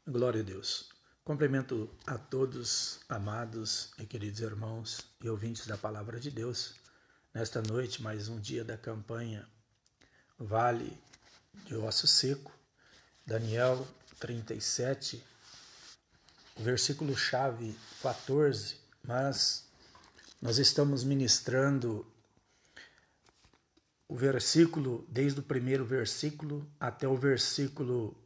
Glória a Deus. Cumprimento a todos, amados e queridos irmãos e ouvintes da Palavra de Deus. Nesta noite, mais um dia da campanha Vale de Osso Seco, Daniel 37, versículo-chave 14. Mas nós estamos ministrando o versículo, desde o primeiro versículo até o versículo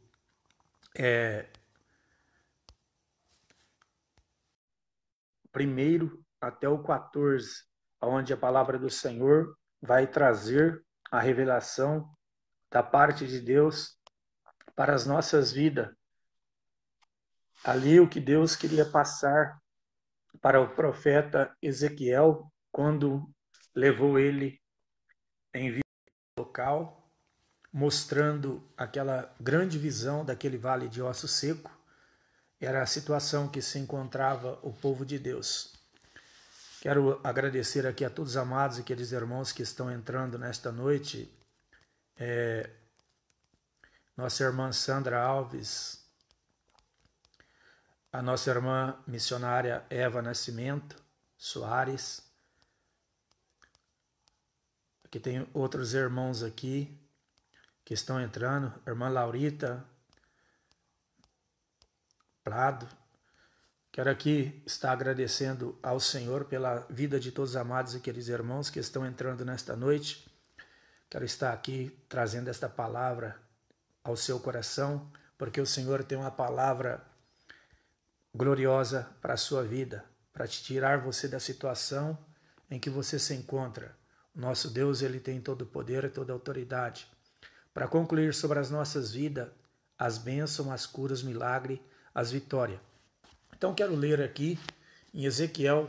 primeiro até o 14, onde a palavra do Senhor vai trazer a revelação da parte de Deus para as nossas vidas. Ali o que Deus queria passar para o profeta Ezequiel, quando levou ele em vida local, mostrando aquela grande visão daquele vale de osso seco. Era a situação que se encontrava o povo de Deus. Quero agradecer aqui a todos os amados e queridos irmãos que estão entrando nesta noite. Nossa irmã Sandra Alves, a nossa irmã missionária Eva Nascimento Soares. Aqui tem outros irmãos aqui que estão entrando. Irmã Laurita Prado. Quero aqui estar agradecendo ao Senhor pela vida de todos os amados e queridos irmãos que estão entrando nesta noite. Quero estar aqui trazendo esta palavra ao seu coração, porque o Senhor tem uma palavra gloriosa para a sua vida, para te tirar você da situação em que você se encontra. O nosso Deus, ele tem todo o poder e toda a autoridade para concluir sobre as nossas vidas as bênçãos, as curas, milagres, as vitórias. Então quero ler aqui em Ezequiel,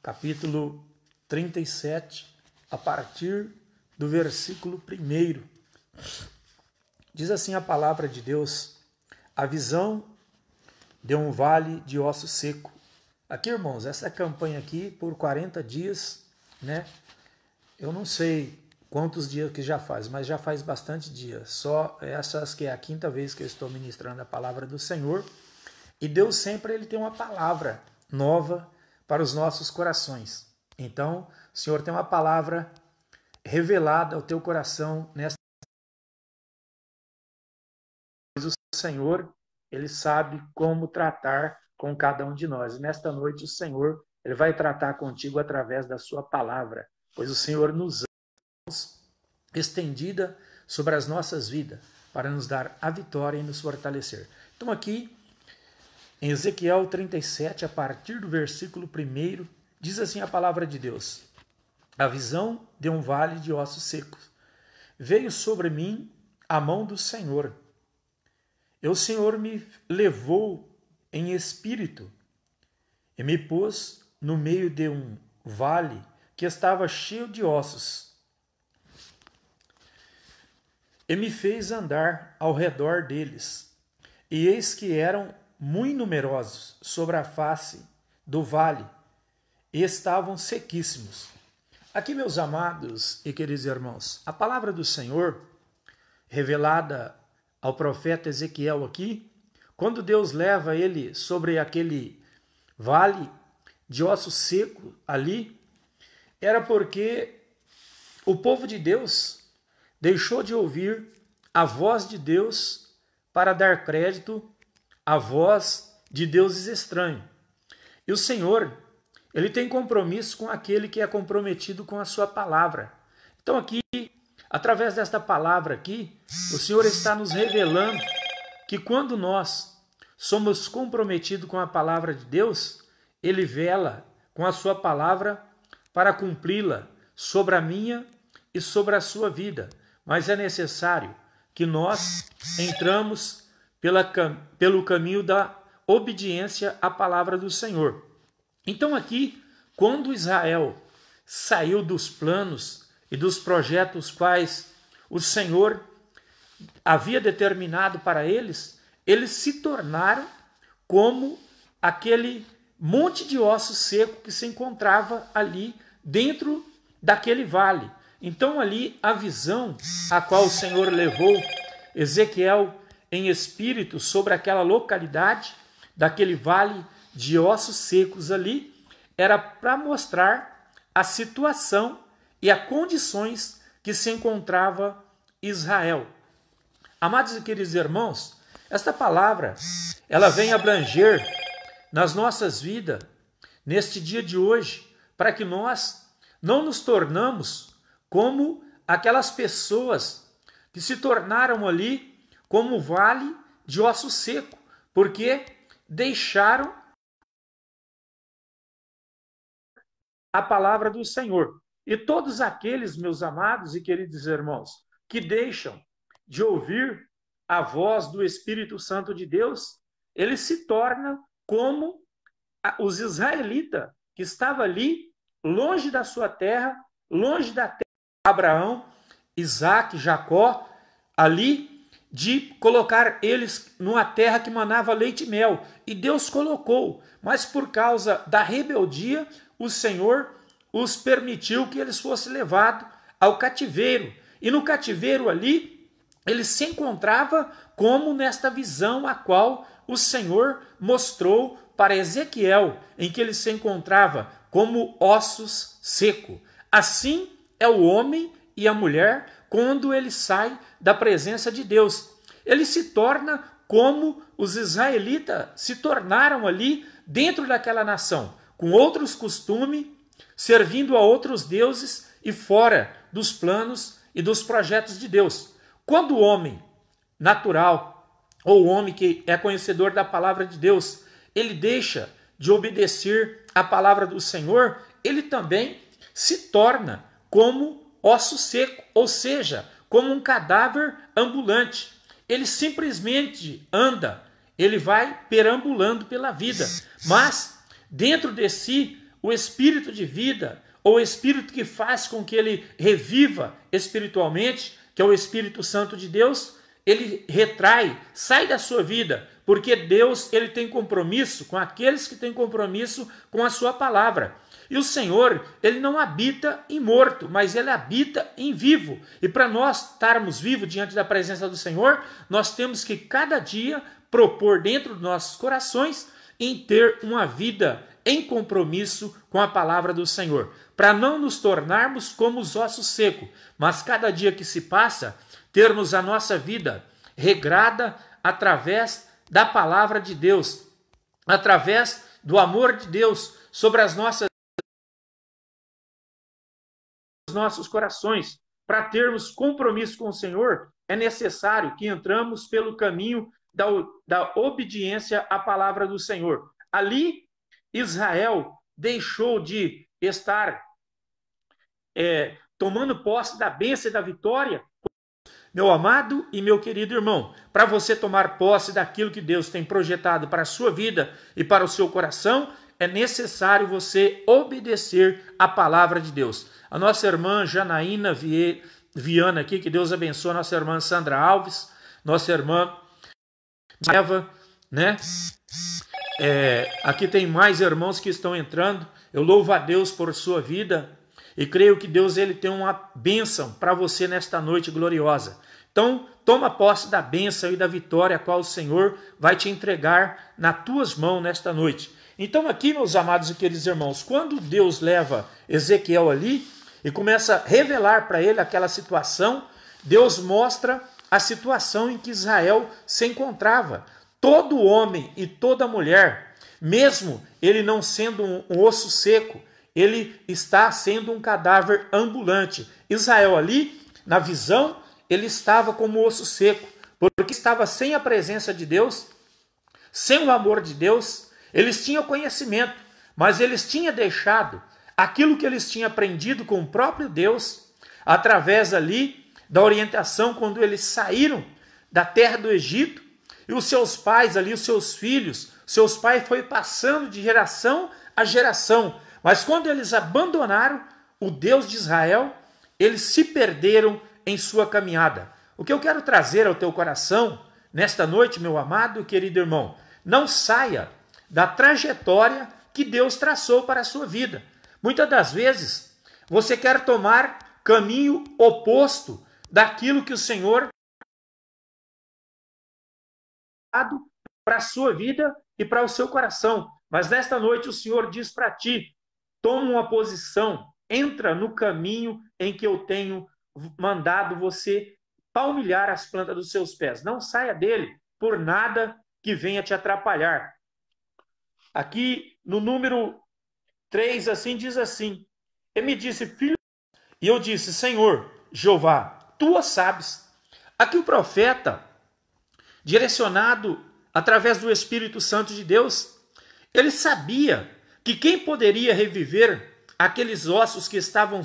capítulo 37, a partir do versículo 1. Diz assim a palavra de Deus: a visão de um vale de osso seco. Aqui, irmãos, essa campanha aqui por 40 dias, né? Eu não sei quantos dias que já faz, mas já faz bastante dias. Só essas que é a 5ª vez que eu estou ministrando a palavra do Senhor. E Deus sempre ele tem uma palavra nova para os nossos corações. Então, o Senhor tem uma palavra revelada ao teu coração nesta. Mas o Senhor, ele sabe como tratar com cada um de nós. E nesta noite o Senhor, ele vai tratar contigo através da sua palavra, pois o Senhor nos estendida sobre as nossas vidas, para nos dar a vitória e nos fortalecer. Então aqui, em Ezequiel 37, a partir do versículo 1, diz assim a palavra de Deus: a visão de um vale de ossos secos. Veio sobre mim a mão do Senhor. E o Senhor me levou em espírito e me pôs no meio de um vale que estava cheio de ossos. E me fez andar ao redor deles, e eis que eram muito numerosos sobre a face do vale, e estavam sequíssimos. Aqui, meus amados e queridos irmãos, a palavra do Senhor, revelada ao profeta Ezequiel aqui, quando Deus leva ele sobre aquele vale de osso seco ali, era porque o povo de Deus deixou de ouvir a voz de Deus para dar crédito à voz de deuses estranhos. E o Senhor, ele tem compromisso com aquele que é comprometido com a sua palavra. Então aqui, através desta palavra aqui, o Senhor está nos revelando que quando nós somos comprometidos com a palavra de Deus, ele vela com a sua palavra para cumpri-la sobre a minha e sobre a sua vida. Mas é necessário que nós entramos pelo caminho da obediência à palavra do Senhor. Então aqui, quando Israel saiu dos planos e dos projetos quais o Senhor havia determinado para eles, eles se tornaram como aquele monte de ossos seco que se encontrava ali dentro daquele vale. Então ali a visão a qual o Senhor levou Ezequiel em espírito sobre aquela localidade, daquele vale de ossos secos ali, era para mostrar a situação e as condições que se encontrava Israel. Amados e queridos irmãos, esta palavra, ela vem abranger nas nossas vidas, neste dia de hoje, para que nós não nos tornamos como aquelas pessoas que se tornaram ali como o vale de osso seco, porque deixaram a palavra do Senhor. E todos aqueles, meus amados e queridos irmãos, que deixam de ouvir a voz do Espírito Santo de Deus, eles se tornam como os israelitas, que estavam ali, longe da sua terra, longe da terra de Abraão, Isaac, Jacó, ali, de colocar eles numa terra que manava leite e mel. E Deus colocou, mas por causa da rebeldia, o Senhor os permitiu que eles fossem levados ao cativeiro. E no cativeiro ali, ele se encontrava como nesta visão a qual o Senhor mostrou para Ezequiel, em que ele se encontrava como ossos secos. Assim é o homem e a mulher quando ele sai da presença de Deus. Ele se torna como os israelitas se tornaram ali dentro daquela nação, com outros costumes, servindo a outros deuses e fora dos planos e dos projetos de Deus. Quando o homem natural, ou o homem que é conhecedor da palavra de Deus, ele deixa de obedecer a palavra do Senhor, ele também se torna como osso seco, ou seja, como um cadáver ambulante. Ele simplesmente anda, ele vai perambulando pela vida, mas dentro de si, o espírito de vida, ou o espírito que faz com que ele reviva espiritualmente, que é o Espírito Santo de Deus, ele retrai, sai da sua vida, porque Deus ele tem compromisso com aqueles que têm compromisso com a sua palavra. E o Senhor, ele não habita em morto, mas ele habita em vivo. E para nós estarmos vivos diante da presença do Senhor, nós temos que cada dia propor dentro dos nossos corações em ter uma vida em compromisso com a palavra do Senhor, para não nos tornarmos como os ossos secos, mas cada dia que se passa, termos a nossa vida regrada através da palavra de Deus, através do amor de Deus sobre as nossos corações. Para termos compromisso com o Senhor, é necessário que entramos pelo caminho da obediência à palavra do Senhor. Ali, Israel deixou de estar tomando posse da bênção e da vitória. Meu amado e meu querido irmão, para você tomar posse daquilo que Deus tem projetado para a sua vida e para o seu coração, é necessário você obedecer a palavra de Deus. A nossa irmã Janaína Viana aqui, que Deus abençoe, a nossa irmã Sandra Alves, nossa irmã Eva, né? Aqui tem mais irmãos que estão entrando. Eu louvo a Deus por sua vida e creio que Deus ele tem uma bênção para você nesta noite gloriosa. Então, toma posse da bênção e da vitória a qual o Senhor vai te entregar nas tuas mãos nesta noite. Então aqui, meus amados e queridos irmãos, quando Deus leva Ezequiel ali e começa a revelar para ele aquela situação, Deus mostra a situação em que Israel se encontrava. Todo homem e toda mulher, mesmo ele não sendo um osso seco, ele está sendo um cadáver ambulante. Israel ali, na visão, ele estava como osso seco, porque estava sem a presença de Deus, sem o amor de Deus. Eles tinham conhecimento, mas eles tinham deixado aquilo que eles tinham aprendido com o próprio Deus, através ali da orientação quando eles saíram da terra do Egito, e os seus pais ali, os seus filhos, seus pais foi passando de geração a geração. Mas quando eles abandonaram o Deus de Israel, eles se perderam em sua caminhada. O que eu quero trazer ao teu coração nesta noite, meu amado e querido irmão, não saia da trajetória que Deus traçou para a sua vida. Muitas das vezes, você quer tomar caminho oposto daquilo que o Senhor para a sua vida e para o seu coração. Mas nesta noite o Senhor diz para ti: toma uma posição, entra no caminho em que eu tenho mandado você palmilhar as plantas dos seus pés. Não saia dele por nada que venha te atrapalhar. Aqui no número 3, assim diz assim: ele me disse, filho, e eu disse, Senhor, Jeová, tu o sabes. Aqui o profeta, direcionado através do Espírito Santo de Deus, ele sabia que quem poderia reviver aqueles ossos que estavam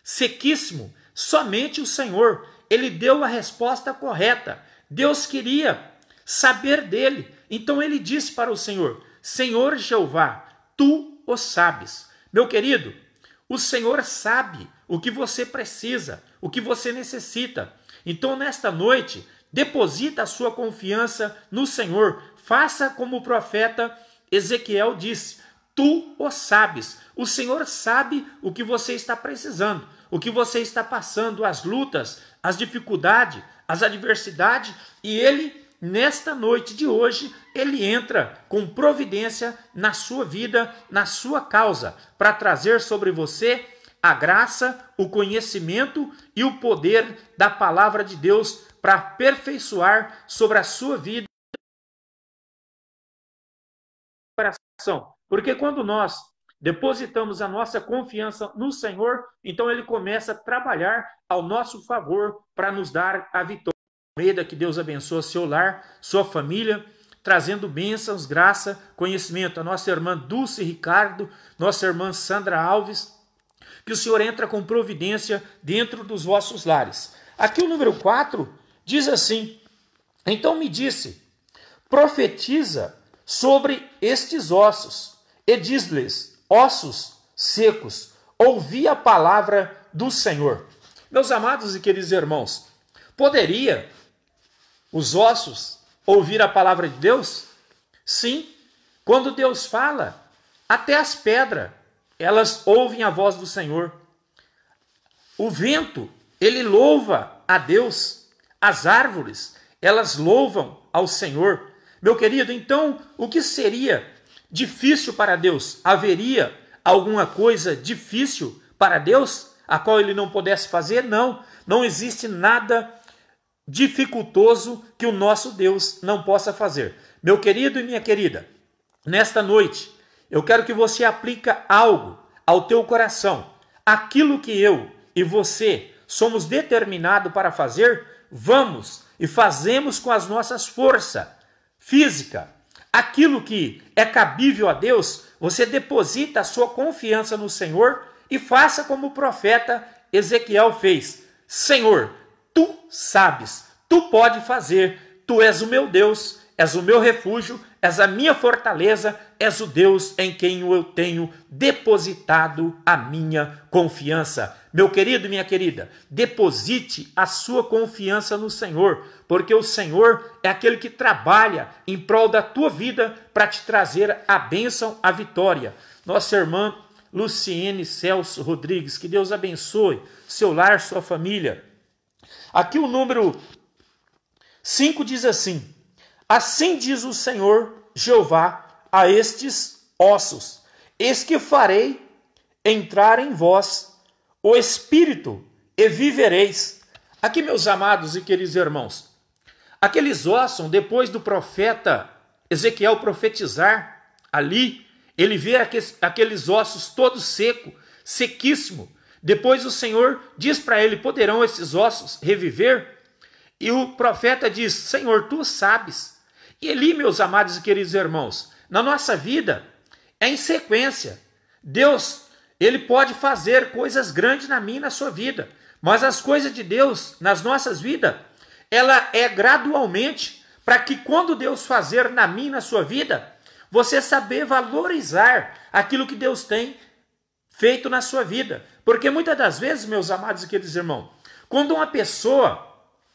sequíssimo, somente o Senhor. Ele deu a resposta correta. Deus queria saber dele. Então ele disse para o Senhor: Senhor Jeová, tu o sabes. Meu querido, o Senhor sabe o que você precisa, o que você necessita. Então nesta noite, deposita a sua confiança no Senhor. Faça como o profeta Ezequiel disse: tu o sabes. O Senhor sabe o que você está precisando, o que você está passando, as lutas, as dificuldades, as adversidades, e Ele, nesta noite de hoje, Ele entra com providência na sua vida, na sua causa, para trazer sobre você a graça, o conhecimento e o poder da palavra de Deus para aperfeiçoar sobre a sua vida e coração. Porque quando nós depositamos a nossa confiança no Senhor, então Ele começa a trabalhar ao nosso favor para nos dar a vitória. Que Deus abençoe seu lar, sua família, trazendo bênçãos, graça, conhecimento. A nossa irmã Dulce Ricardo, nossa irmã Sandra Alves, que o Senhor entra com providência dentro dos vossos lares. Aqui o número 4 diz assim: então me disse, profetiza sobre estes ossos, e diz-lhes, ossos secos, ouvi a palavra do Senhor. Meus amados e queridos irmãos, poderia os ossos ouvir a palavra de Deus? Sim, quando Deus fala, até as pedras, elas ouvem a voz do Senhor. O vento, ele louva a Deus. As árvores, elas louvam ao Senhor. Meu querido, então, o que seria difícil para Deus? Haveria alguma coisa difícil para Deus, a qual Ele não pudesse fazer? Não, não existe nada dificultoso que o nosso Deus não possa fazer. Meu querido e minha querida, nesta noite, eu quero que você aplique algo ao teu coração. Aquilo que eu e você somos determinados para fazer, vamos e fazemos com as nossas forças física. Aquilo que é cabível a Deus, você deposita a sua confiança no Senhor e faça como o profeta Ezequiel fez. Senhor, tu sabes, tu pode fazer, tu és o meu Deus, és o meu refúgio, és a minha fortaleza, és o Deus em quem eu tenho depositado a minha confiança. Meu querido e minha querida, deposite a sua confiança no Senhor, porque o Senhor é aquele que trabalha em prol da tua vida para te trazer a bênção, a vitória. Nossa irmã Luciene Celso Rodrigues, que Deus abençoe seu lar, sua família. Aqui o número 5 diz assim: assim diz o Senhor Jeová a estes ossos, eis que farei entrar em vós o Espírito e vivereis. Aqui, meus amados e queridos irmãos, aqueles ossos, depois do profeta Ezequiel profetizar ali, ele vê aqueles ossos todos secos, sequíssimos. Depois o Senhor diz para ele, poderão esses ossos reviver? E o profeta diz, Senhor, tu sabes. E ali, meus amados e queridos irmãos, na nossa vida é em sequência. Deus, Ele pode fazer coisas grandes na minha e na sua vida, mas as coisas de Deus nas nossas vidas, ela é gradualmente, para que quando Deus fazer na minha e na sua vida, você saber valorizar aquilo que Deus tem feito na sua vida. Porque muitas das vezes, meus amados e queridos irmãos, quando uma pessoa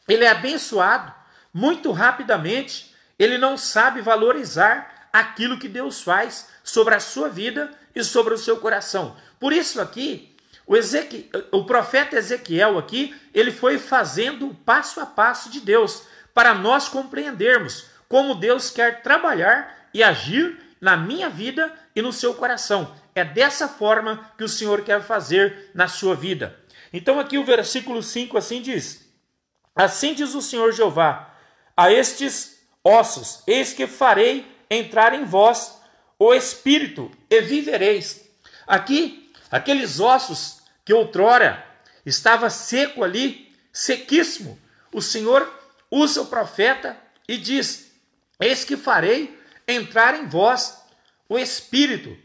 ele é abençoado, muito rapidamente, ele não sabe valorizar aquilo que Deus faz sobre a sua vida e sobre o seu coração. Por isso aqui, o profeta Ezequiel aqui, ele foi fazendo o passo a passo de Deus, para nós compreendermos como Deus quer trabalhar e agir na minha vida e no seu coração. É dessa forma que o Senhor quer fazer na sua vida. Então aqui o versículo 5 assim diz: assim diz o Senhor Jeová, a estes ossos, eis que farei entrar em vós o Espírito, e vivereis. Aqui, aqueles ossos que outrora estava seco ali, sequíssimo, o Senhor usa o profeta e diz: eis que farei entrar em vós o Espírito,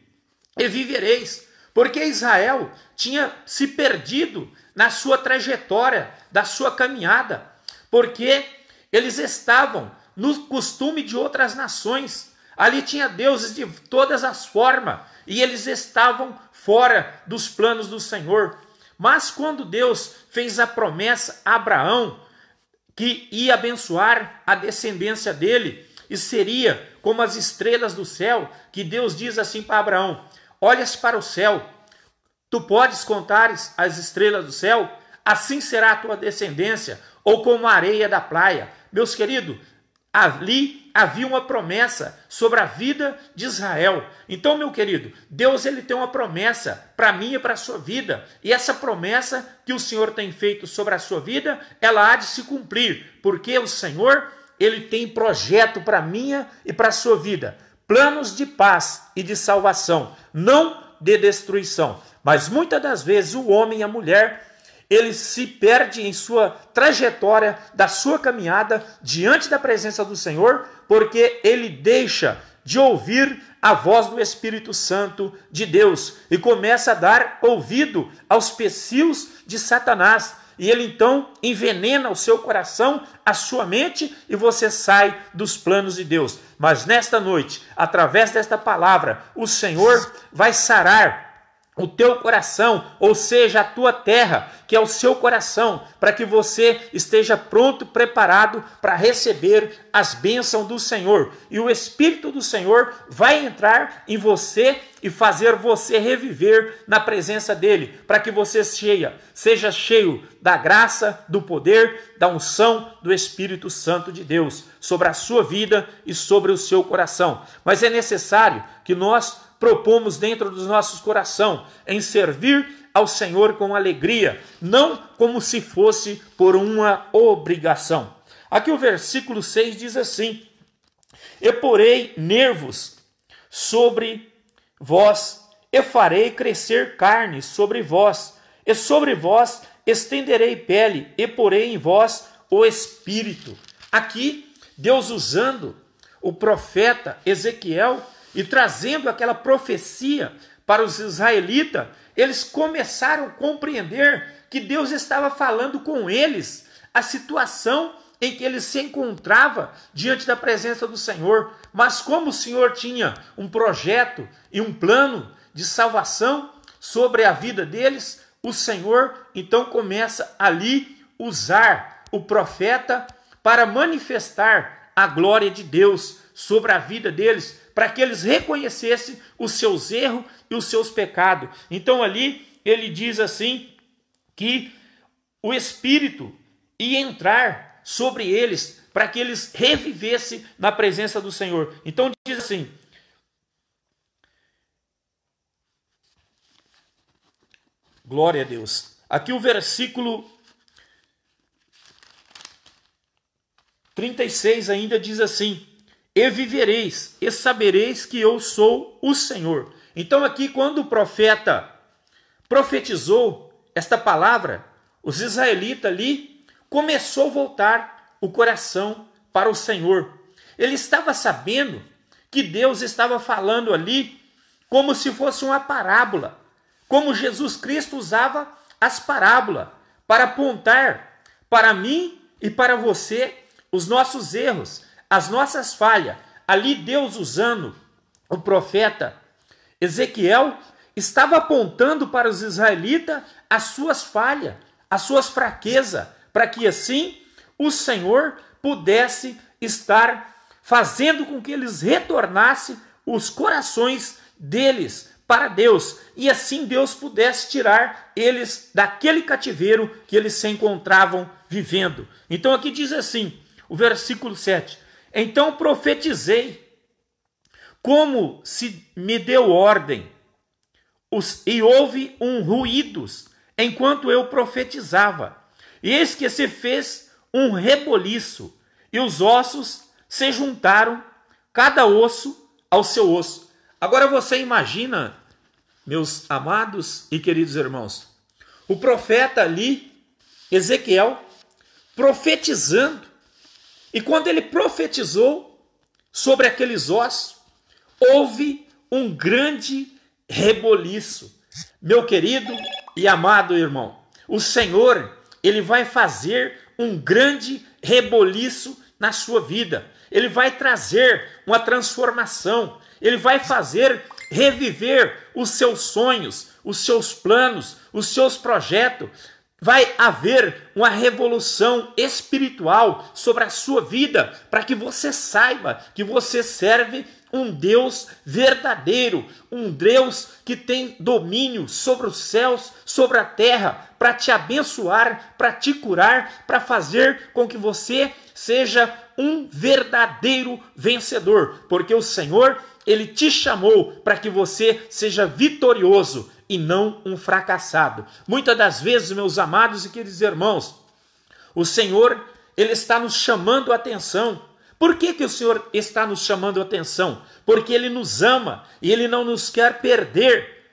e vivereis. Porque Israel tinha se perdido na sua trajetória, da sua caminhada, porque eles estavam no costume de outras nações. Ali tinha deuses de todas as formas, e eles estavam fora dos planos do Senhor. Mas quando Deus fez a promessa a Abraão, que ia abençoar a descendência dele, e seria como as estrelas do céu, que Deus diz assim para Abraão: olhas para o céu, tu podes contar as estrelas do céu, assim será a tua descendência, ou como a areia da praia. Meus queridos, ali havia uma promessa sobre a vida de Israel. Então, meu querido, Deus ele tem uma promessa para mim e para a sua vida. E essa promessa que o Senhor tem feito sobre a sua vida, ela há de se cumprir, porque o Senhor ele tem projeto para a minha e para a sua vida. Planos de paz e de salvação, não de destruição. Mas muitas das vezes o homem e a mulher, ele se perde em sua trajetória da sua caminhada diante da presença do Senhor, porque ele deixa de ouvir a voz do Espírito Santo de Deus e começa a dar ouvido aos pecilhos de Satanás. E ele então envenena o seu coração, a sua mente, e você sai dos planos de Deus. Mas nesta noite, através desta palavra, o Senhor vai sarar o teu coração, ou seja, a tua terra, que é o seu coração, para que você esteja pronto, preparado para receber as bênçãos do Senhor. E o Espírito do Senhor vai entrar em você fazer você reviver na presença dele, para que você seja cheio da graça, do poder, da unção do Espírito Santo de Deus sobre a sua vida e sobre o seu coração. Mas é necessário que nós propomos dentro dos nossos corações em servir ao Senhor com alegria, não como se fosse por uma obrigação. Aqui o versículo 6 diz assim: e porei nervos sobre vós, e farei crescer carne sobre vós, e sobre vós estenderei pele, e porei em vós o Espírito. Aqui, Deus usando o profeta Ezequiel e trazendo aquela profecia para os israelitas, eles começaram a compreender que Deus estava falando com eles, a situação em que eles se encontravam diante da presença do Senhor. Mas como o Senhor tinha um projeto e um plano de salvação sobre a vida deles, o Senhor então começa ali usar o profeta para manifestar a glória de Deus sobre a vida deles, para que eles reconhecessem os seus erros e os seus pecados. Então ali ele diz assim, que o Espírito ia entrar sobre eles, para que eles revivessem na presença do Senhor. Então diz assim: glória a Deus. Aqui o versículo 36 ainda diz assim: e vivereis, e sabereis que eu sou o Senhor. Então aqui quando o profeta profetizou esta palavra, os israelitas ali começou a voltar o coração para o Senhor. Ele estava sabendo que Deus estava falando ali como se fosse uma parábola, como Jesus Cristo usava as parábolas para apontar para mim e para você os nossos erros, as nossas falhas. Ali Deus, usando o profeta Ezequiel, estava apontando para os israelitas as suas falhas, as suas fraquezas, para que assim o Senhor pudesse estar fazendo com que eles retornassem os corações deles para Deus, e assim Deus pudesse tirar eles daquele cativeiro que eles se encontravam vivendo. Então aqui diz assim, o versículo 7: Então profetizei, como se me deu ordem, e houve ruídos enquanto eu profetizava. E eis que se fez um reboliço, e os ossos se juntaram, cada osso ao seu osso. Agora você imagina, meus amados e queridos irmãos, o profeta ali, Ezequiel, profetizando. E quando ele profetizou sobre aqueles ossos, houve um grande reboliço. Meu querido e amado irmão, o Senhor, ele vai fazer um grande reboliço na sua vida. Ele vai trazer uma transformação. Ele vai fazer reviver os seus sonhos, os seus planos, os seus projetos. Vai haver uma revolução espiritual sobre a sua vida, para que você saiba que você serve um Deus verdadeiro, um Deus que tem domínio sobre os céus, sobre a terra, para te abençoar, para te curar, para fazer com que você seja um verdadeiro vencedor, porque o Senhor, ele te chamou para que você seja vitorioso e não um fracassado. Muitas das vezes, meus amados e queridos irmãos, o Senhor, ele está nos chamando a atenção. Por que o Senhor está nos chamando a atenção? Porque ele nos ama e ele não nos quer perder.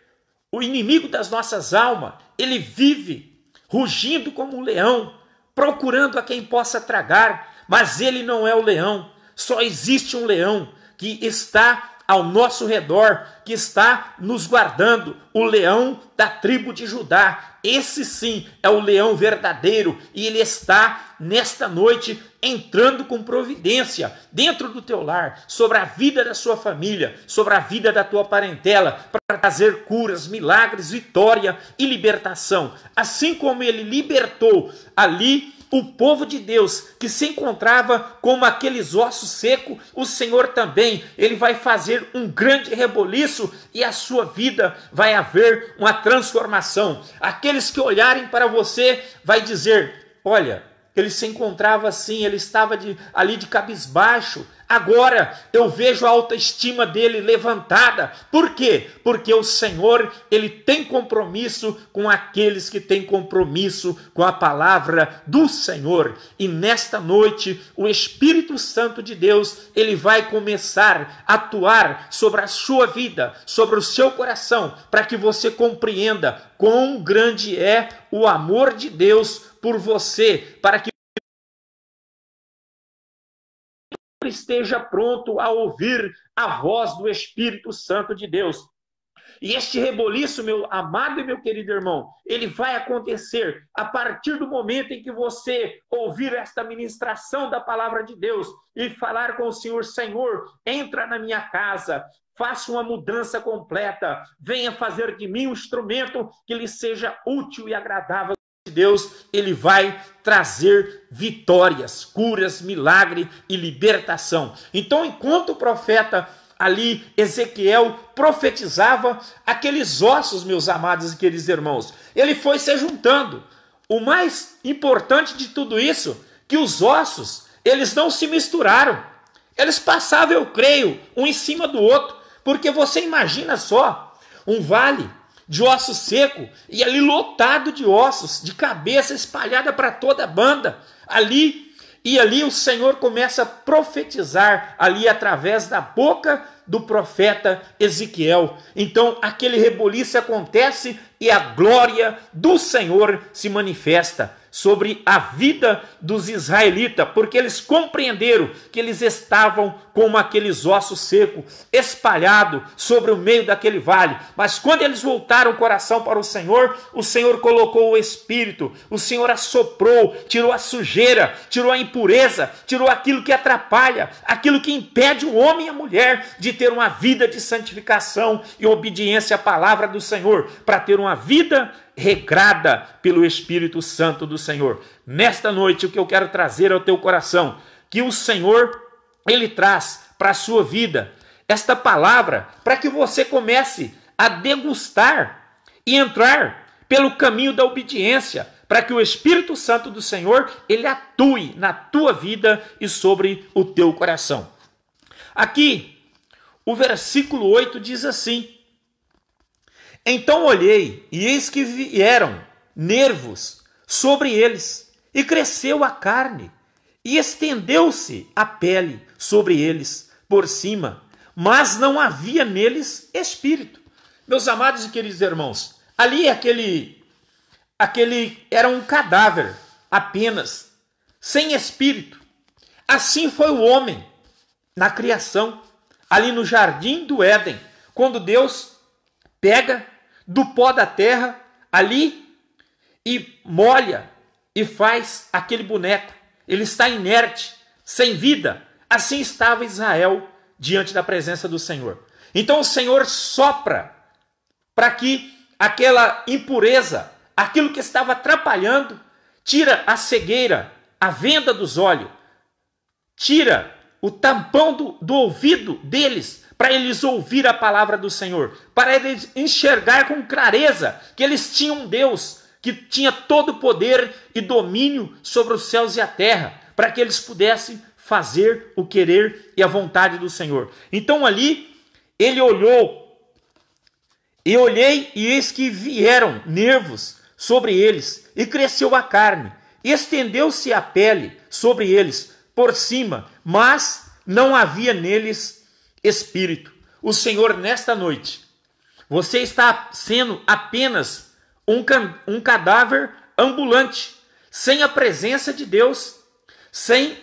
O inimigo das nossas almas, ele vive rugindo como um leão, procurando a quem possa tragar, mas ele não é o leão. Só existe um leão que está ao nosso redor, que está nos guardando, o leão da tribo de Judá. Esse sim é o leão verdadeiro, e ele está nesta noite entrando com providência dentro do teu lar, sobre a vida da sua família, sobre a vida da tua parentela, para trazer curas, milagres, vitória e libertação. Assim como ele libertou ali o povo de Deus que se encontrava como aqueles ossos secos, o Senhor também, ele vai fazer um grande reboliço e a sua vida vai haver uma transformação. Aqueles que olharem para você vai dizer, olha, ele se encontrava assim, ele estava ali de cabisbaixo, agora eu vejo a autoestima dele levantada. Por quê? Porque o Senhor, ele tem compromisso com aqueles que têm compromisso com a palavra do Senhor. E nesta noite, o Espírito Santo de Deus, ele vai começar a atuar sobre a sua vida, sobre o seu coração, para que você compreenda quão grande é o amor de Deus por você, para que esteja pronto a ouvir a voz do Espírito Santo de Deus. E este reboliço, meu amado e meu querido irmão, ele vai acontecer a partir do momento em que você ouvir esta ministração da palavra de Deus e falar com o Senhor, Senhor, entra na minha casa, faça uma mudança completa, venha fazer de mim um instrumento que lhe seja útil e agradável. Deus, ele vai trazer vitórias, curas, milagre e libertação. Então, enquanto o profeta ali, Ezequiel, profetizava, aqueles ossos, meus amados e queridos irmãos, ele foi se juntando. O mais importante de tudo isso, que os ossos, eles não se misturaram. Eles passavam, eu creio, um em cima do outro, porque você imagina só, um vale de osso seco, e ali lotado de ossos, de cabeça espalhada para toda a banda, ali o Senhor começa a profetizar ali através da boca do profeta Ezequiel. Então aquele reboliço acontece e a glória do Senhor se manifesta sobre a vida dos israelitas, porque eles compreenderam que eles estavam como aqueles ossos secos, espalhados sobre o meio daquele vale. Mas quando eles voltaram o coração para o Senhor colocou o Espírito, o Senhor assoprou, tirou a sujeira, tirou a impureza, tirou aquilo que atrapalha, aquilo que impede o homem e a mulher de ter uma vida de santificação e obediência à palavra do Senhor, para ter uma vida regrada pelo Espírito Santo do Senhor. Nesta noite, o que eu quero trazer ao teu coração, que o Senhor, ele traz para a sua vida esta palavra, para que você comece a degustar e entrar pelo caminho da obediência, para que o Espírito Santo do Senhor, ele atue na tua vida e sobre o teu coração. Aqui, o versículo 8 diz assim: então olhei, e eis que vieram nervos sobre eles, e cresceu a carne, e estendeu-se a pele sobre eles por cima, mas não havia neles espírito. Meus amados e queridos irmãos, ali aquele era um cadáver apenas, sem espírito. Assim foi o homem na criação, ali no jardim do Éden, quando Deus pega do pó da terra ali e molha e faz aquele boneco. Ele está inerte, sem vida. Assim estava Israel diante da presença do Senhor. Então o Senhor sopra para que aquela impureza, aquilo que estava atrapalhando, tira a cegueira, a venda dos olhos, tira o tampão do ouvido deles, para eles ouvir a palavra do Senhor, para eles enxergar com clareza que eles tinham um Deus que tinha todo o poder e domínio sobre os céus e a terra, para que eles pudessem fazer o querer e a vontade do Senhor. Então ali ele olhou, e olhei, e eis que vieram nervos sobre eles, e cresceu a carne, e estendeu-se a pele sobre eles por cima, mas não havia neles espírito. O Senhor, nesta noite, você está sendo apenas um cadáver ambulante, sem a presença de Deus, sem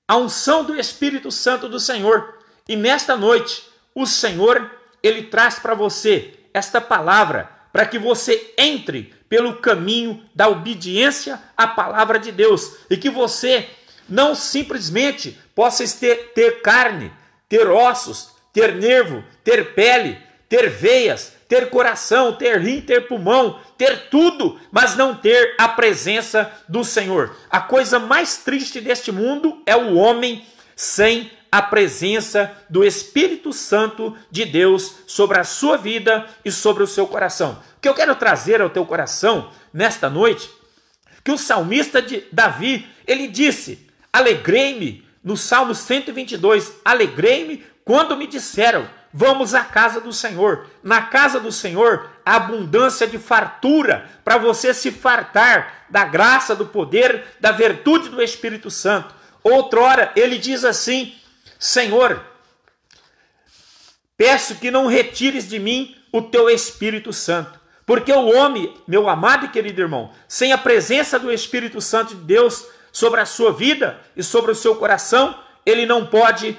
a unção do Espírito Santo do Senhor. E nesta noite, o Senhor, ele traz para você esta palavra, para que você entre pelo caminho da obediência à palavra de Deus, e que você não simplesmente possa ter carne, ter ossos, ter nervo, ter pele, ter veias, ter coração, ter rim, ter pulmão, ter tudo, mas não ter a presença do Senhor. A coisa mais triste deste mundo é o homem sem a presença do Espírito Santo de Deus sobre a sua vida e sobre o seu coração. O que eu quero trazer ao teu coração nesta noite, que o salmista Davi, ele disse: alegrei-me, no Salmo 122, alegrei-me quando me disseram, vamos à casa do Senhor. Na casa do Senhor, há abundância de fartura, para você se fartar da graça, do poder, da virtude do Espírito Santo. Outrora, ele diz assim: Senhor, peço que não retires de mim o teu Espírito Santo. Porque o homem, meu amado e querido irmão, sem a presença do Espírito Santo de Deus sobre a sua vida e sobre o seu coração, ele não pode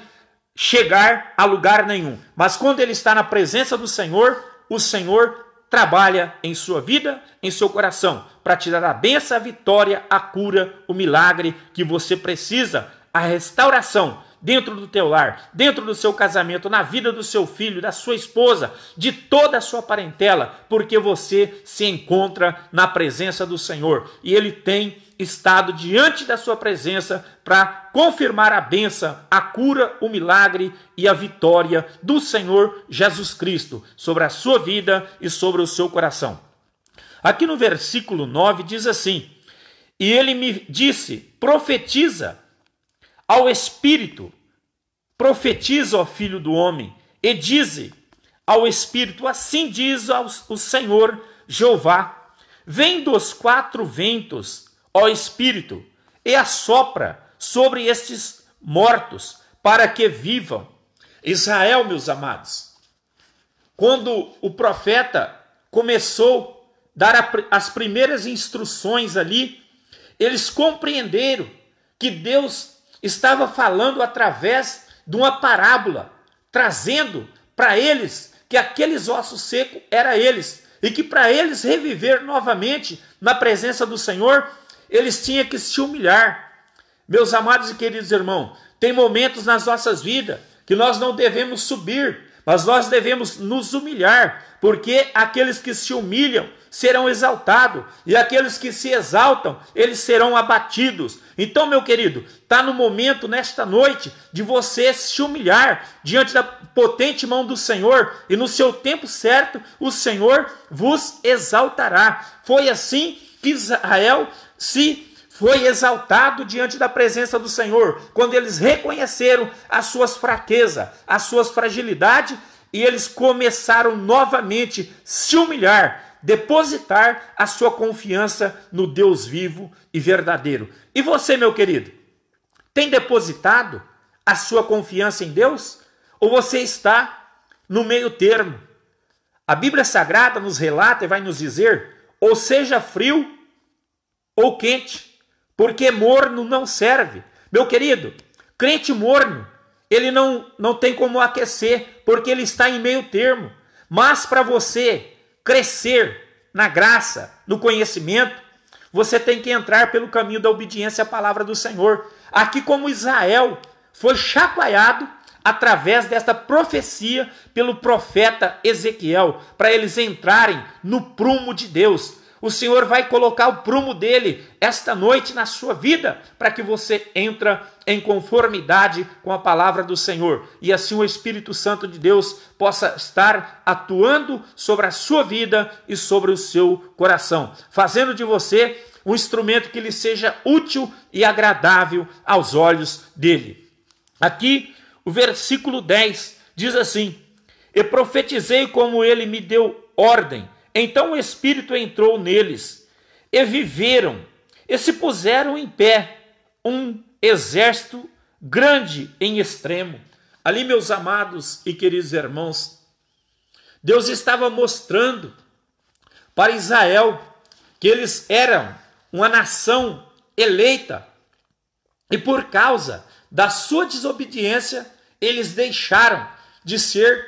chegar a lugar nenhum. Mas quando ele está na presença do Senhor, o Senhor trabalha em sua vida, em seu coração, para te dar a bênção, a vitória, a cura, o milagre que você precisa, a restauração dentro do teu lar, dentro do seu casamento, na vida do seu filho, da sua esposa, de toda a sua parentela, porque você se encontra na presença do Senhor e Ele tem estado diante da sua presença para confirmar a bênção, a cura, o milagre e a vitória do Senhor Jesus Cristo sobre a sua vida e sobre o seu coração. Aqui no versículo 9 diz assim: e ele me disse, profetiza ao Espírito, profetiza, ó filho do homem, e dize ao Espírito, assim diz o Senhor Jeová, vem dos quatro ventos, ó Espírito, e assopra sobre estes mortos, para que vivam. Israel, meus amados, quando o profeta começou a dar as primeiras instruções ali, eles compreenderam que Deus estava falando através de uma parábola, trazendo para eles que aqueles ossos secos eram eles, e que para eles reviver novamente na presença do Senhor, eles tinham que se humilhar. Meus amados e queridos irmãos, tem momentos nas nossas vidas que nós não devemos subir, mas nós devemos nos humilhar, porque aqueles que se humilham serão exaltados, e aqueles que se exaltam, eles serão abatidos. Então, meu querido, está no momento, nesta noite, de você se humilhar diante da potente mão do Senhor, e no seu tempo certo, o Senhor vos exaltará. Foi assim que que Israel se foi exaltado diante da presença do Senhor, quando eles reconheceram as suas fraquezas, as suas fragilidades, e eles começaram novamente a se humilhar, depositar a sua confiança no Deus vivo e verdadeiro. E você, meu querido, tem depositado a sua confiança em Deus? Ou você está no meio termo? A Bíblia Sagrada nos relata e vai nos dizer, ou seja frio ou quente, porque morno não serve. Meu querido, crente morno, ele não tem como aquecer, porque ele está em meio termo. Mas para você crescer na graça, no conhecimento, você tem que entrar pelo caminho da obediência à palavra do Senhor. Aqui como Israel foi chacoalhado através desta profecia pelo profeta Ezequiel, para eles entrarem no prumo de Deus. O Senhor vai colocar o prumo dele esta noite na sua vida, para que você entre em conformidade com a palavra do Senhor. E assim o Espírito Santo de Deus possa estar atuando sobre a sua vida e sobre o seu coração, fazendo de você um instrumento que lhe seja útil e agradável aos olhos dele. Aqui o versículo 10 diz assim: e profetizei como ele me deu ordem. Então o Espírito entrou neles, e viveram, e se puseram em pé, um exército grande em extremo. Ali, meus amados e queridos irmãos, Deus estava mostrando para Israel que eles eram uma nação eleita, e por causa da sua desobediência, eles deixaram de ser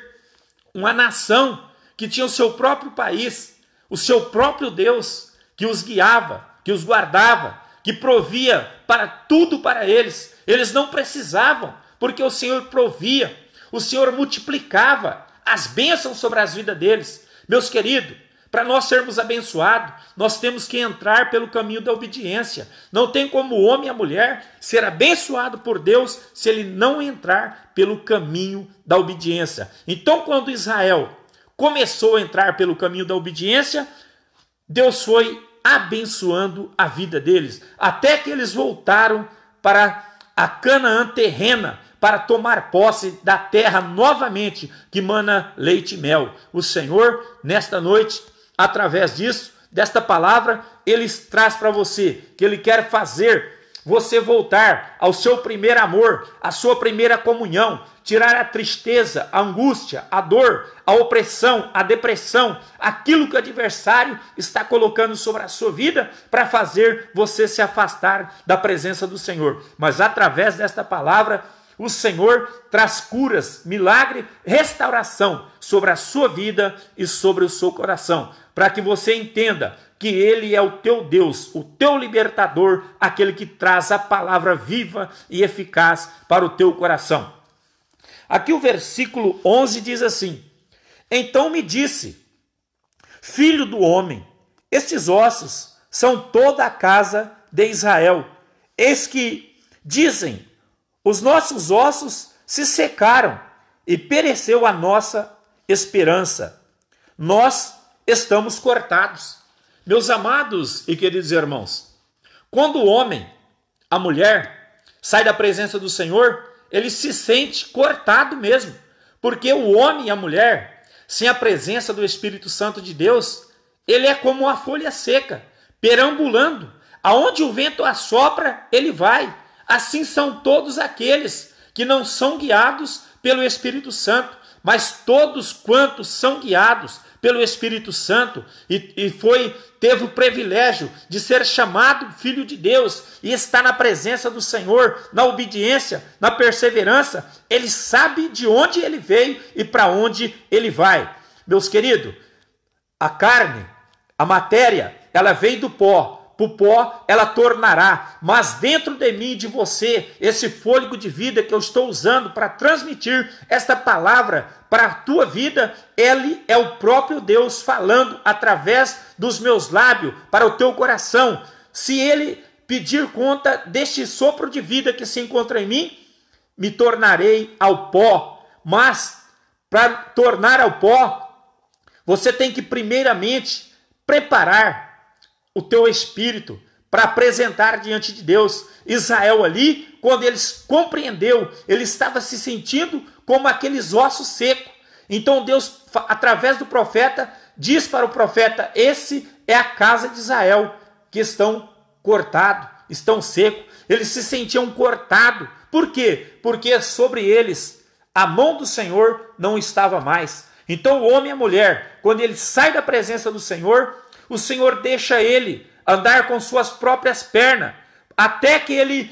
uma nação que tinha o seu próprio país, o seu próprio Deus, que os guiava, que os guardava, que provia para tudo para eles. Eles não precisavam, porque o Senhor provia, o Senhor multiplicava as bênçãos sobre as vidas deles. Meus queridos, para nós sermos abençoados, nós temos que entrar pelo caminho da obediência. Não tem como o homem e a mulher ser abençoado por Deus se ele não entrar pelo caminho da obediência. Então, quando Israel começou a entrar pelo caminho da obediência, Deus foi abençoando a vida deles, até que eles voltaram para a Canaã terrena, para tomar posse da terra novamente, que mana leite e mel. O Senhor, nesta noite, através disso, desta palavra, Ele traz para você, que Ele quer fazer você voltar ao seu primeiro amor, à sua primeira comunhão, tirar a tristeza, a angústia, a dor, a opressão, a depressão, aquilo que o adversário está colocando sobre a sua vida para fazer você se afastar da presença do Senhor. Mas através desta palavra, o Senhor traz curas, milagre, restauração sobre a sua vida e sobre o seu coração, para que você entenda que Ele é o teu Deus, o teu libertador, aquele que traz a palavra viva e eficaz para o teu coração. Aqui o versículo 11 diz assim: então me disse, filho do homem, estes ossos são toda a casa de Israel. Eis que dizem, os nossos ossos se secaram e pereceu a nossa esperança. Nós estamos cortados. Meus amados e queridos irmãos, quando o homem, a mulher, sai da presença do Senhor, ele se sente cortado mesmo, porque o homem e a mulher, sem a presença do Espírito Santo de Deus, ele é como uma folha seca, perambulando, aonde o vento assopra, ele vai. Assim são todos aqueles que não são guiados pelo Espírito Santo, mas todos quantos são guiados pelo Espírito Santo e teve o privilégio de ser chamado filho de Deus e estar na presença do Senhor, na obediência, na perseverança, ele sabe de onde ele veio e para onde ele vai. Meus queridos, a carne, a matéria, ela veio do pó. Para o pó ela tornará, mas dentro de mim e de você, esse fôlego de vida que eu estou usando para transmitir esta palavra para a tua vida, ele é o próprio Deus falando através dos meus lábios para o teu coração. Se ele pedir conta deste sopro de vida que se encontra em mim, me tornarei ao pó. Mas para tornar ao pó, você tem que primeiramente preparar o teu espírito para apresentar diante de Deus. Israel ali, quando eles compreendeu, ele estava se sentindo como aqueles ossos secos. Então Deus, através do profeta, diz para o profeta: esse é a casa de Israel, que estão cortados, estão secos. Eles se sentiam cortados. Por quê? Porque sobre eles a mão do Senhor não estava mais. Então o homem e a mulher, quando ele sai da presença do Senhor, o Senhor deixa ele andar com suas próprias pernas, até que ele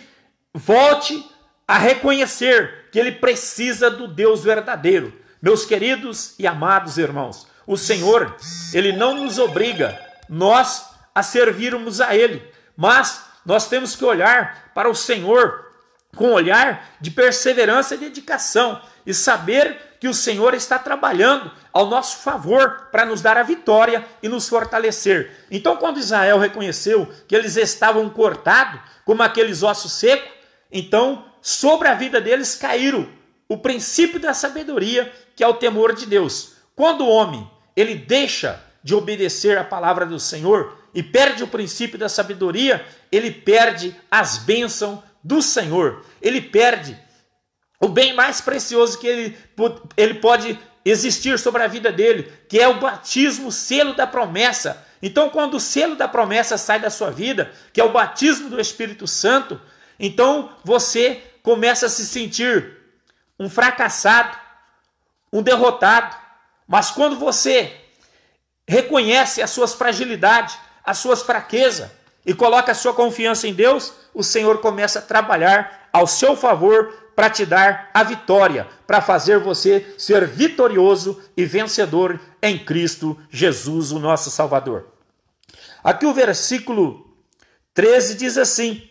volte a reconhecer que ele precisa do Deus verdadeiro. Meus queridos e amados irmãos, o Senhor, ele não nos obriga nós a servirmos a ele, mas nós temos que olhar para o Senhor com um olhar de perseverança e dedicação e saber que o Senhor está trabalhando ao nosso favor para nos dar a vitória e nos fortalecer. Então, quando Israel reconheceu que eles estavam cortados, como aqueles ossos secos, então sobre a vida deles caíram o princípio da sabedoria, que é o temor de Deus. Quando o homem ele deixa de obedecer a palavra do Senhor e perde o princípio da sabedoria, ele perde as bênçãos do Senhor. Ele perde o bem mais precioso que ele pode existir sobre a vida dele, que é o batismo, o selo da promessa. Então, quando o selo da promessa sai da sua vida, que é o batismo do Espírito Santo, então você começa a se sentir um fracassado, um derrotado. Mas quando você reconhece as suas fragilidades, as suas fraquezas e coloca a sua confiança em Deus, o Senhor começa a trabalhar ao seu favor para te dar a vitória, para fazer você ser vitorioso e vencedor em Cristo Jesus, o nosso Salvador. Aqui o versículo 13 diz assim.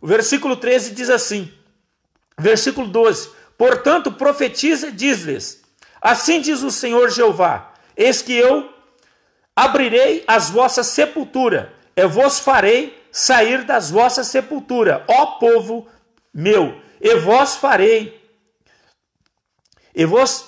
O versículo 13 diz assim. Versículo 12. Portanto, profetiza e diz-lhes: assim diz o Senhor Jeová: eis que eu abrirei as vossas sepulturas, eu vos farei sair das vossas sepulturas, ó povo meu, e vos farei, e vos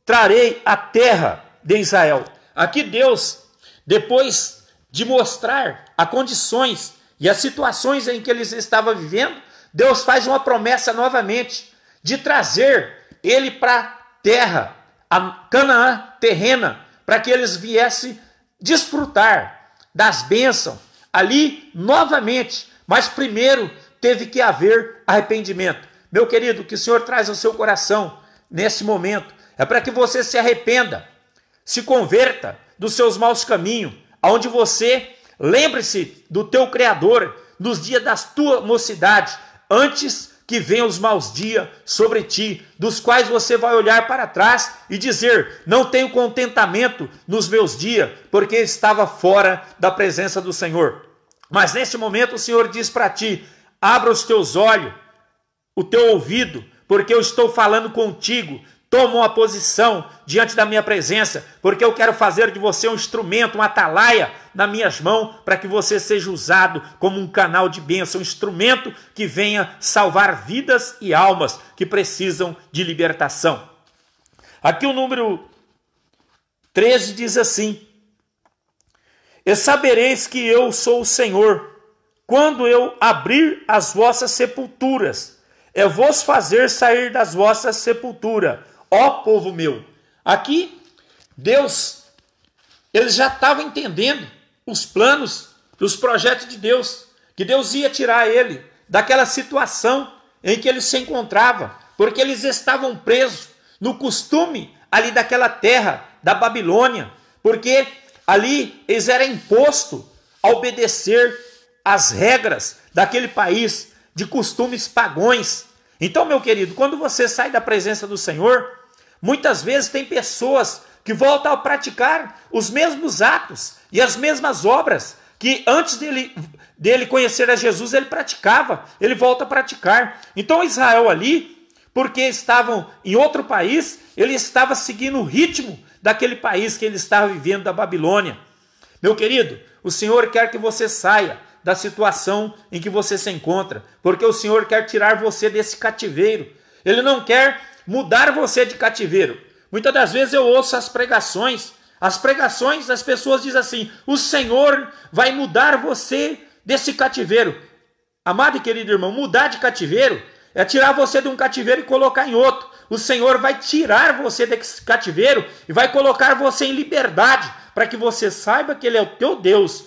trarei a terra de Israel. Aqui Deus, depois de mostrar as condições e as situações em que eles estavam vivendo, Deus faz uma promessa novamente de trazer ele para a terra, a Canaã terrena, para que eles viessem desfrutar das bênçãos ali novamente. Mas primeiro teve que haver arrependimento. Meu querido, o que o Senhor traz ao seu coração nesse momento é para que você se arrependa, se converta dos seus maus caminhos, aonde você lembre-se do teu Criador nos dias da tua mocidade, antes que venham os maus dias sobre ti, dos quais você vai olhar para trás e dizer: não tenho contentamento nos meus dias, porque estava fora da presença do Senhor. Mas neste momento o Senhor diz para ti: abra os teus olhos, o teu ouvido, porque eu estou falando contigo. Toma uma posição diante da minha presença, porque eu quero fazer de você um instrumento, uma atalaia nas minhas mãos, para que você seja usado como um canal de bênção, um instrumento que venha salvar vidas e almas que precisam de libertação. Aqui o número 13 diz assim: e sabereis que eu sou o Senhor, quando eu abrir as vossas sepulturas, eu vos fazer sair das vossas sepulturas, ó povo meu. Aqui, Deus, ele já estava entendendo os planos, os projetos de Deus, que Deus ia tirar ele daquela situação em que ele se encontrava, porque eles estavam presos no costume ali daquela terra, da Babilônia, porque ali eles eram imposto a obedecer às regras daquele país, de costumes pagões. Então, meu querido, quando você sai da presença do Senhor, muitas vezes tem pessoas que voltam a praticar os mesmos atos e as mesmas obras que antes dele conhecer a Jesus ele praticava, ele volta a praticar. Então Israel ali, porque estavam em outro país, ele estava seguindo o ritmo daquele país que ele estava vivendo, da Babilônia. Meu querido, o Senhor quer que você saia da situação em que você se encontra, porque o Senhor quer tirar você desse cativeiro. Ele não quer mudar você de cativeiro. Muitas das vezes eu ouço as pregações As pregações, as pessoas dizem assim: o Senhor vai mudar você desse cativeiro. Amado e querido irmão, mudar de cativeiro é tirar você de um cativeiro e colocar em outro. O Senhor vai tirar você desse cativeiro e vai colocar você em liberdade, para que você saiba que Ele é o teu Deus,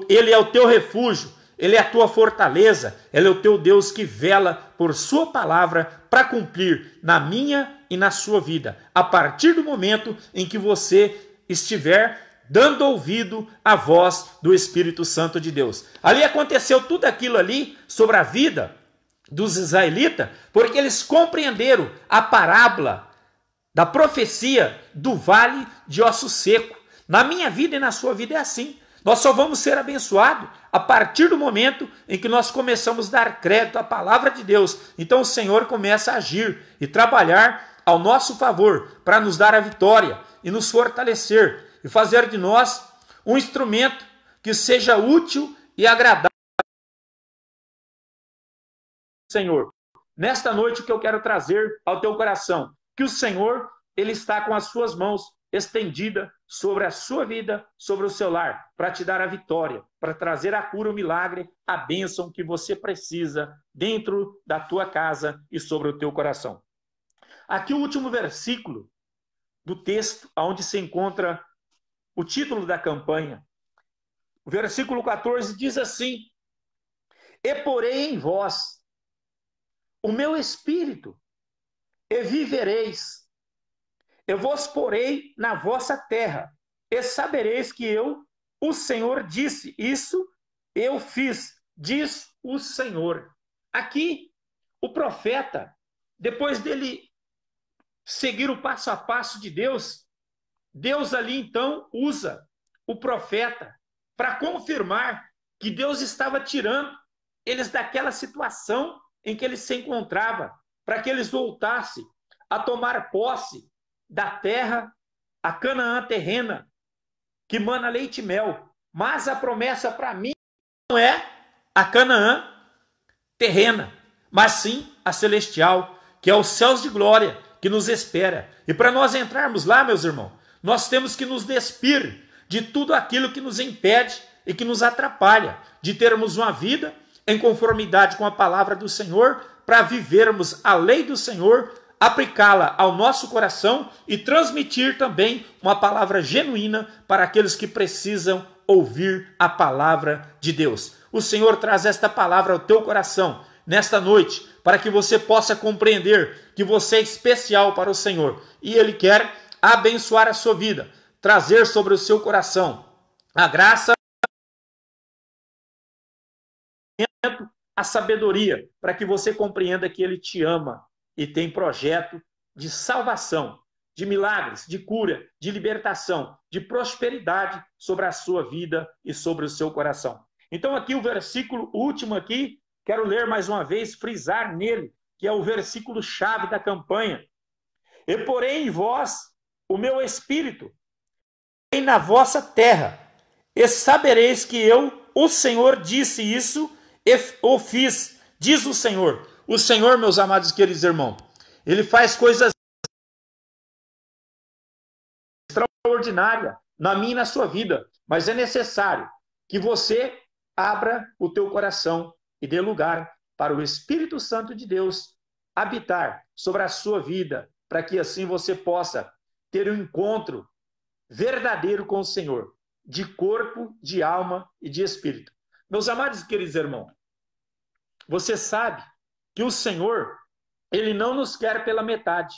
Ele é o teu refúgio, Ele é a tua fortaleza, Ele é o teu Deus que vela por sua palavra para cumprir na minha e na sua vida, a partir do momento em que você estiver dando ouvido à voz do Espírito Santo de Deus. Ali aconteceu tudo aquilo ali sobre a vida dos israelitas, porque eles compreenderam a parábola da profecia do vale de ossos secos. Na minha vida e na sua vida é assim. Nós só vamos ser abençoados a partir do momento em que nós começamos a dar crédito à palavra de Deus. Então o Senhor começa a agir e trabalhar ao nosso favor para nos dar a vitória e nos fortalecer e fazer de nós um instrumento que seja útil e agradável ao Senhor. Nesta noite, o que eu quero trazer ao teu coração, que o Senhor, Ele está com as suas mãos estendidas sobre a sua vida, sobre o seu lar, para te dar a vitória, para trazer a cura, o milagre, a bênção que você precisa dentro da tua casa e sobre o teu coração. Aqui o último versículo do texto, onde se encontra o título da campanha. O versículo 14 diz assim: e porei em vós o meu espírito, e vivereis. Eu vos porei na vossa terra, e sabereis que eu, o Senhor, disse isso, eu fiz, diz o Senhor. Aqui, o profeta, depois dele seguir o passo a passo de Deus, Deus ali então usa o profeta para confirmar que Deus estava tirando eles daquela situação em que eles se encontravam, para que eles voltassem a tomar posse da terra, a Canaã terrena, que mana leite e mel. Mas a promessa para mim não é a Canaã terrena, mas sim a celestial, que é os céus de glória que nos espera. E para nós entrarmos lá, meus irmãos, nós temos que nos despir de tudo aquilo que nos impede e que nos atrapalha de termos uma vida em conformidade com a palavra do Senhor, para vivermos a lei do Senhor, aplicá-la ao nosso coração e transmitir também uma palavra genuína para aqueles que precisam ouvir a palavra de Deus. O Senhor traz esta palavra ao teu coração nesta noite, para que você possa compreender que você é especial para o Senhor e Ele quer abençoar a sua vida, trazer sobre o seu coração a graça, a sabedoria, para que você compreenda que Ele te ama e tem projeto de salvação, de milagres, de cura, de libertação, de prosperidade sobre a sua vida e sobre o seu coração. Então aqui o versículo último aqui, quero ler mais uma vez, frisar nele, que é o versículo chave da campanha. E porém em vós o meu espírito, e na vossa terra, e sabereis que eu, o Senhor, disse isso, e o fiz, diz o Senhor. O Senhor, meus amados e queridos irmãos, Ele faz coisas extraordinárias na minha e na sua vida, mas é necessário que você abra o teu coração e dê lugar para o Espírito Santo de Deus habitar sobre a sua vida, para que assim você possa ter um encontro verdadeiro com o Senhor, de corpo, de alma e de espírito. Meus amados e queridos irmãos, você sabe que o Senhor, Ele não nos quer pela metade.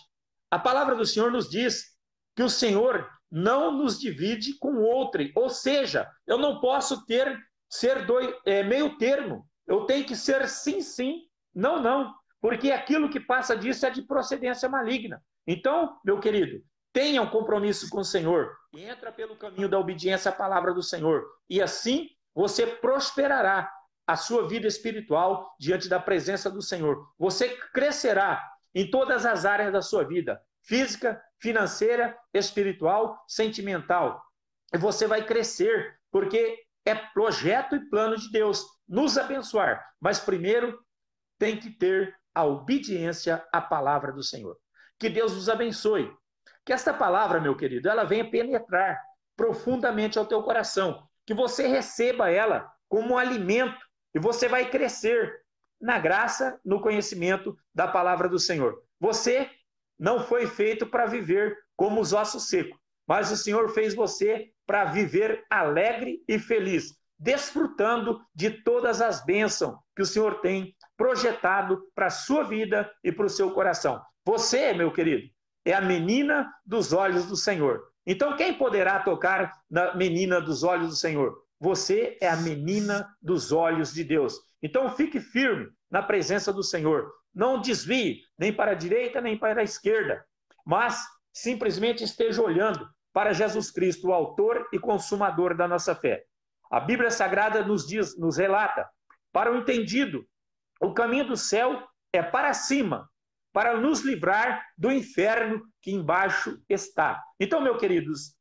A palavra do Senhor nos diz que o Senhor não nos divide com outro, ou seja, eu não posso ser meio termo, eu tenho que ser sim, sim, não, não, porque aquilo que passa disso é de procedência maligna. Então, meu querido, tenha um compromisso com o Senhor, entra pelo caminho da obediência à palavra do Senhor, e assim você prosperará a sua vida espiritual diante da presença do Senhor. Você crescerá em todas as áreas da sua vida, física, financeira, espiritual, sentimental. E você vai crescer, porque é projeto e plano de Deus nos abençoar. Mas primeiro tem que ter a obediência à palavra do Senhor. Que Deus nos abençoe. Que esta palavra, meu querido, ela venha penetrar profundamente ao teu coração, que você receba ela como um alimento e você vai crescer na graça, no conhecimento da palavra do Senhor. Você não foi feito para viver como os ossos secos, mas o Senhor fez você para viver alegre e feliz, desfrutando de todas as bênçãos que o Senhor tem projetado para a sua vida e para o seu coração. Você, meu querido, é a menina dos olhos do Senhor. Então, quem poderá tocar na menina dos olhos do Senhor? Você é a menina dos olhos de Deus. Então, fique firme na presença do Senhor. Não desvie nem para a direita nem para a esquerda, mas simplesmente esteja olhando para Jesus Cristo, o autor e consumador da nossa fé. A Bíblia Sagrada nos diz, nos relata, para o entendido, o caminho do céu é para cima, para nos livrar do inferno que embaixo está. Então, meus queridos,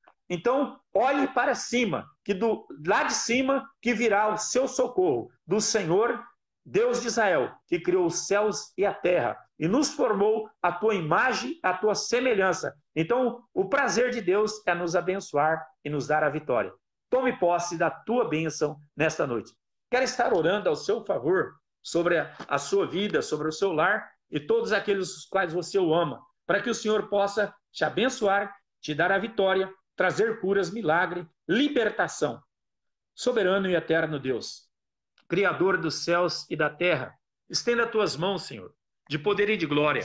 olhe para cima, que lá de cima que virá o seu socorro, do Senhor, Deus de Israel, que criou os céus e a terra, e nos formou a tua imagem, a tua semelhança. Então, o prazer de Deus é nos abençoar e nos dar a vitória. Tome posse da tua bênção nesta noite. Quero estar orando ao seu favor sobre a sua vida, sobre o seu lar e todos aqueles os quais você o ama, para que o Senhor possa te abençoar, te dar a vitória, trazer curas, milagre, libertação. Soberano e eterno Deus, Criador dos céus e da terra, estenda as tuas mãos, Senhor, de poder e de glória.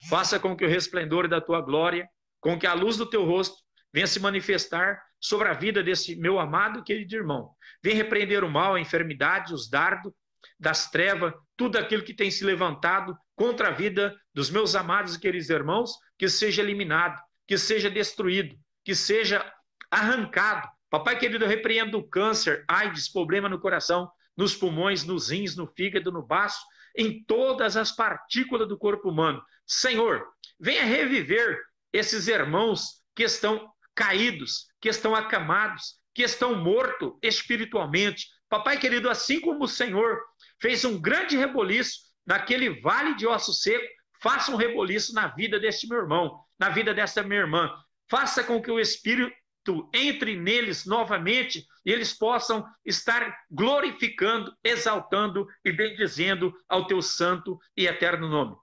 Faça com que o resplendor da tua glória, com que a luz do teu rosto venha se manifestar sobre a vida desse meu amado e querido irmão. Venha repreender o mal, a enfermidade, os dardos das trevas, tudo aquilo que tem se levantado contra a vida dos meus amados e queridos irmãos, que seja eliminado, que seja destruído, que seja arrancado. Papai querido, eu repreendo o câncer, AIDS, problema no coração, nos pulmões, nos rins, no fígado, no baço, em todas as partículas do corpo humano. Senhor, venha reviver esses irmãos que estão caídos, que estão acamados, que estão mortos espiritualmente. Papai querido, assim como o Senhor fez um grande reboliço naquele vale de osso seco, faça um reboliço na vida deste meu irmão, na vida desta minha irmã. Faça com que o Espírito entre neles novamente e eles possam estar glorificando, exaltando e bendizendo ao teu santo e eterno nome.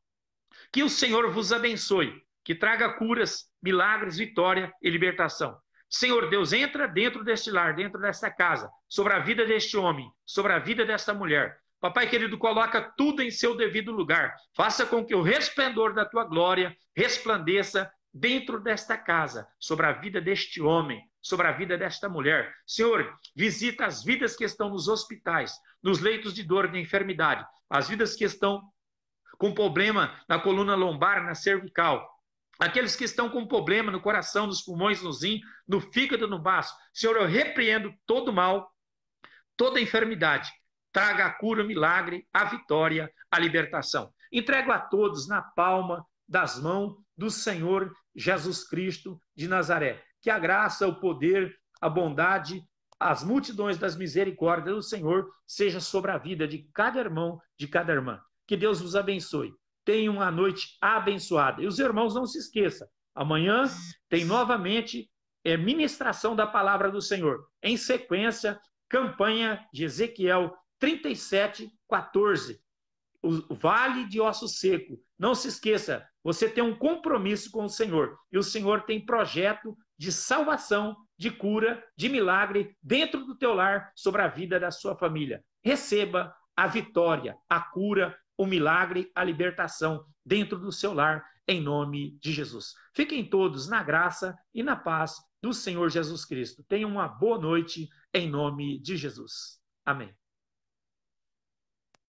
Que o Senhor vos abençoe, que traga curas, milagres, vitória e libertação. Senhor Deus, entra dentro deste lar, dentro desta casa, sobre a vida deste homem, sobre a vida desta mulher. Papai querido, coloca tudo em seu devido lugar. Faça com que o resplendor da tua glória resplandeça dentro desta casa, sobre a vida deste homem, sobre a vida desta mulher. Senhor, visita as vidas que estão nos hospitais, nos leitos de dor, de enfermidade, as vidas que estão com problema na coluna lombar, na cervical, aqueles que estão com problema no coração, nos pulmões, nos rins, no fígado, no baço. Senhor, eu repreendo todo mal, toda enfermidade. Traga a cura, o milagre, a vitória, a libertação. Entrego a todos na palma das mãos do Senhor Jesus Cristo de Nazaré. Que a graça, o poder, a bondade, as multidões das misericórdias do Senhor seja sobre a vida de cada irmão, de cada irmã. Que Deus vos abençoe. Tenham uma noite abençoada. E os irmãos, não se esqueçam, amanhã tem novamente ministração da palavra do Senhor. Em sequência, campanha de Ezequiel 37:14. O vale de osso seco. Não se esqueça, você tem um compromisso com o Senhor. E o Senhor tem projeto de salvação, de cura, de milagre dentro do teu lar, sobre a vida da sua família. Receba a vitória, a cura, o milagre, a libertação dentro do seu lar, em nome de Jesus. Fiquem todos na graça e na paz do Senhor Jesus Cristo. Tenham uma boa noite, em nome de Jesus. Amém.